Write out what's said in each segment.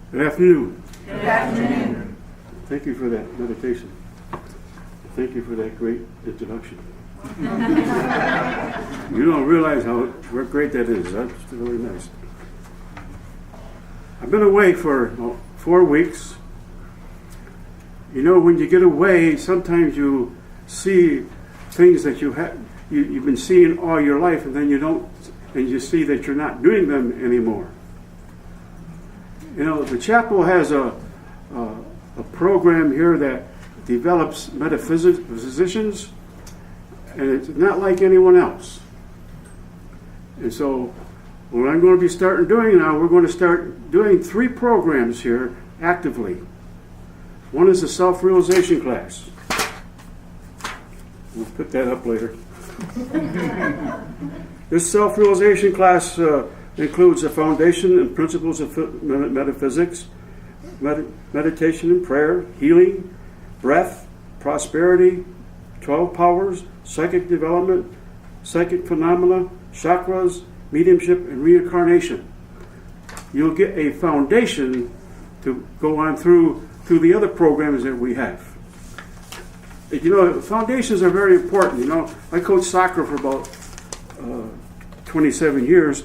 Good afternoon. Good afternoon. Thank you for that meditation. Thank you for that great introduction. You don't realize how great that is. That's really nice. I've been away for 4 weeks. You know, when you get away, sometimes you see things that you've been seeing all your life, and then you don't, and you see that you're not doing them anymore. You know, the chapel has a program here that develops metaphysicians, and it's not like anyone else. And so, what I'm going to be starting doing now, we're going to start doing 3 programs here actively. One is a self-realization class. We'll put that up later. This self-realization class includes the foundation and principles of metaphysics, meditation and prayer, healing, breath, prosperity, 12 powers, psychic development, psychic phenomena, chakras, mediumship, and reincarnation. You'll get a foundation to go on through the other programs that we have. You know, foundations are very important. You know, I coached soccer for about 27 years,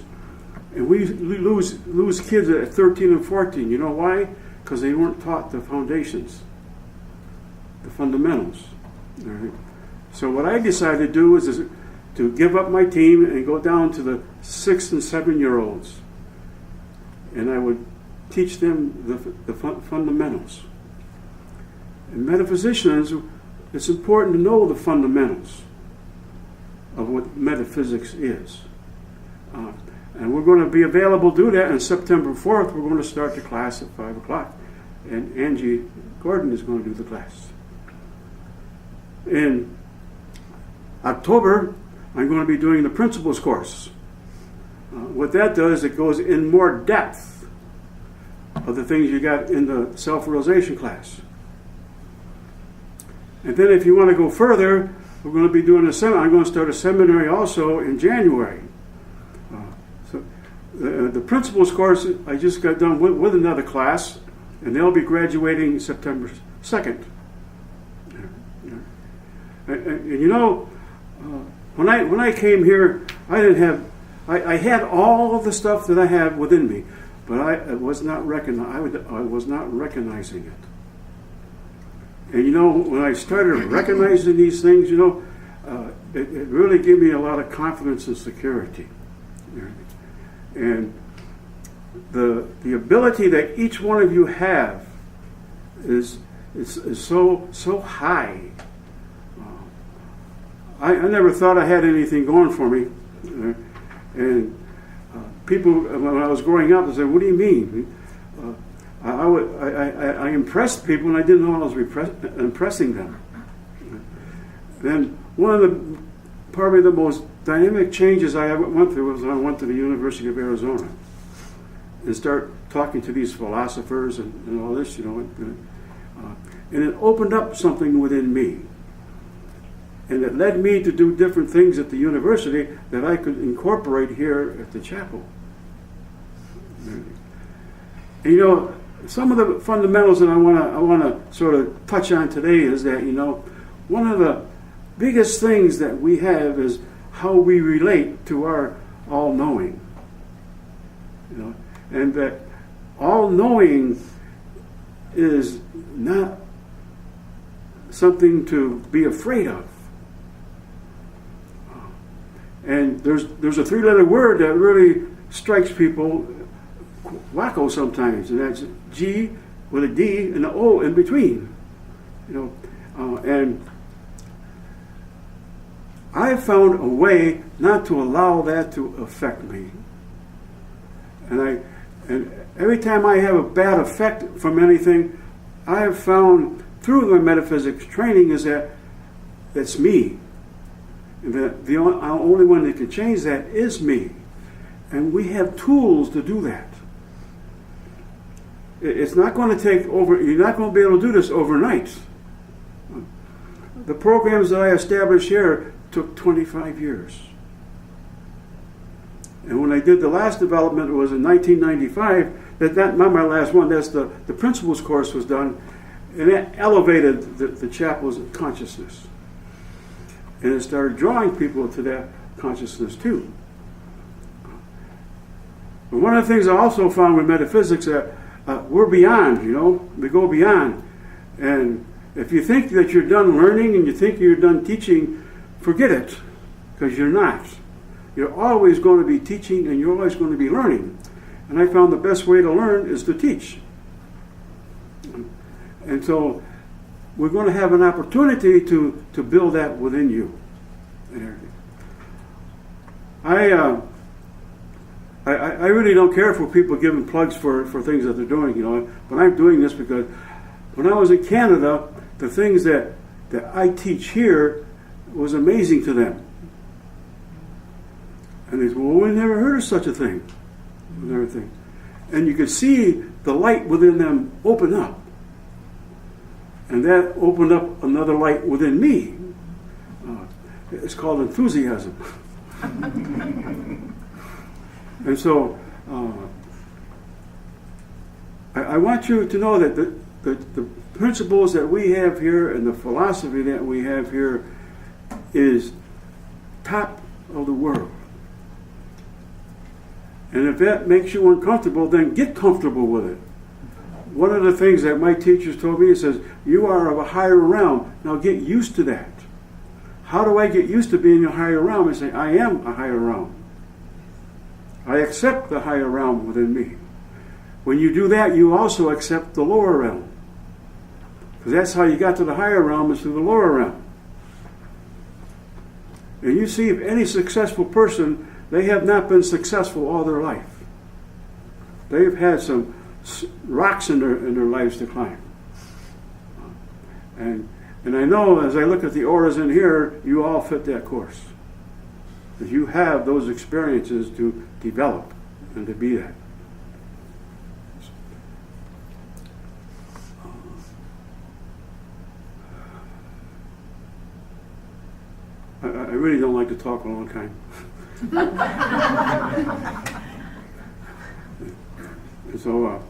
and we lose kids at 13 and 14. You know why? Because they weren't taught the foundations, the fundamentals. All right? So what I decided to do is to give up my team and go down to the 6 and 7-year-olds, and I would teach them the fundamentals. And metaphysicians, it's important to know the fundamentals of what metaphysics is. And we're going to be available to do that on September 4th. We're going to start the class at 5 o'clock. And Angie Gordon is going to do the class. In October, I'm going to be doing the principles course. What that does, it goes in more depth of the things you got in the self-realization class. And then if you want to go further, we're going to be doing a seminar. I'm going to start a seminary also in January. The principles course, I just got done with another class, and they'll be graduating September 2nd. And you know, when I came here, I had all of the stuff that I have within me, but I was not recognizing it. And you know, when I started recognizing these things, you know, it really gave me a lot of confidence and security. And the ability that each one of you have is so high. I never thought I had anything going for me. And people, when I was growing up, they said, "What do you mean?" I impressed people, and I didn't know I was impressing them. Then one of probably the most dynamic changes I ever went through was when I went to the University of Arizona and start talking to these philosophers and all this, you know. And it opened up something within me. And it led me to do different things at the university that I could incorporate here at the chapel. And you know, some of the fundamentals that I want to sort of touch on today is that, you know, one of the biggest things that we have is how we relate to our all-knowing. You know, and that all-knowing is not something to be afraid of. And there's a 3-letter word that really strikes people wacko sometimes, and that's G with a D and an O in between. You know, and I found a way not to allow that to affect me. And every time I have a bad effect from anything, I have found through my metaphysics training is that it's me. And that the only one that can change that is me. And we have tools to do that. It's not going to take over, you're not going to be able to do this overnight. The programs that I established here took 25 years. And when I did the last development, it was in 1995. Not my last one. That's the principles course was done, and it elevated the chapel's consciousness, and it started drawing people to that consciousness too. But one of the things I also found with metaphysics that we're beyond. We go beyond, and if you think that you're done learning and you think you're done teaching, forget it, because you're not. You're always going to be teaching and you're always going to be learning. And I found the best way to learn is to teach. And so we're going to have an opportunity to build that within you. I really don't care for people giving plugs for things that they're doing, but I'm doing this because when I was in Canada, the things that I teach here was amazing to them. And they said, well, we never heard of such a thing. And everything. And you could see the light within them open up. And that opened up another light within me. It's called enthusiasm. And so I want you to know that the principles that we have here and the philosophy that we have here is top of the world. And if that makes you uncomfortable, then get comfortable with it. One of the things that my teachers told me, it says, you are of a higher realm. Now get used to that. How do I get used to being a higher realm? I say, I am a higher realm. I accept the higher realm within me. When you do that, you also accept the lower realm. Because that's how you got to the higher realm, is through the lower realm. And you see, if any successful person, they have not been successful all their life. They've had some rocks in their lives to climb. And I know as I look at the auras in here, you all fit that course. Because you have those experiences to develop and to be that. I really don't like to talk a long time. So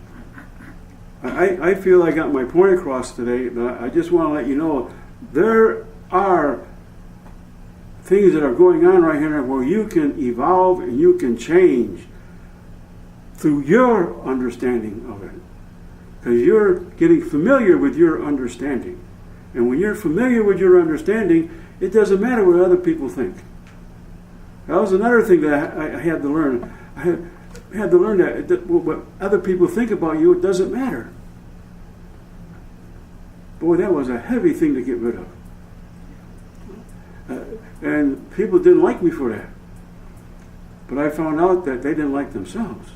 I feel I got my point across today, but I just want to let you know there are things that are going on right here where you can evolve and you can change through your understanding of it. Because you're getting familiar with your understanding. And when you're familiar with your understanding, it doesn't matter what other people think. That was another thing that I had to learn. I had to learn that what other people think about you, it doesn't matter. Boy, that was a heavy thing to get rid of. And people didn't like me for that. But I found out that they didn't like themselves.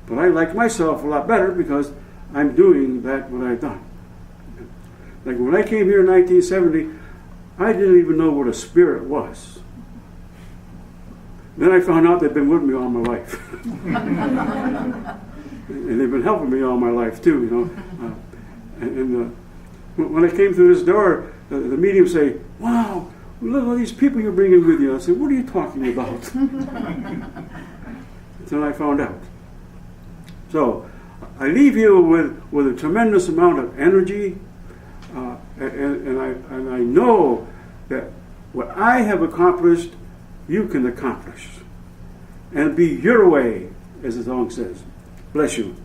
But I like myself a lot better because I'm doing that what I've done. Like when I came here in 1970, I didn't even know what a spirit was. Then I found out they've been with me all my life. And they've been helping me all my life too, when I came through this door, the medium say, wow, look at all these people you're bringing with you. I said, what are you talking about? Until I found out. So I leave you with a tremendous amount of energy, and I know that what I have accomplished, you can accomplish. And be your way, as the song says. Bless you.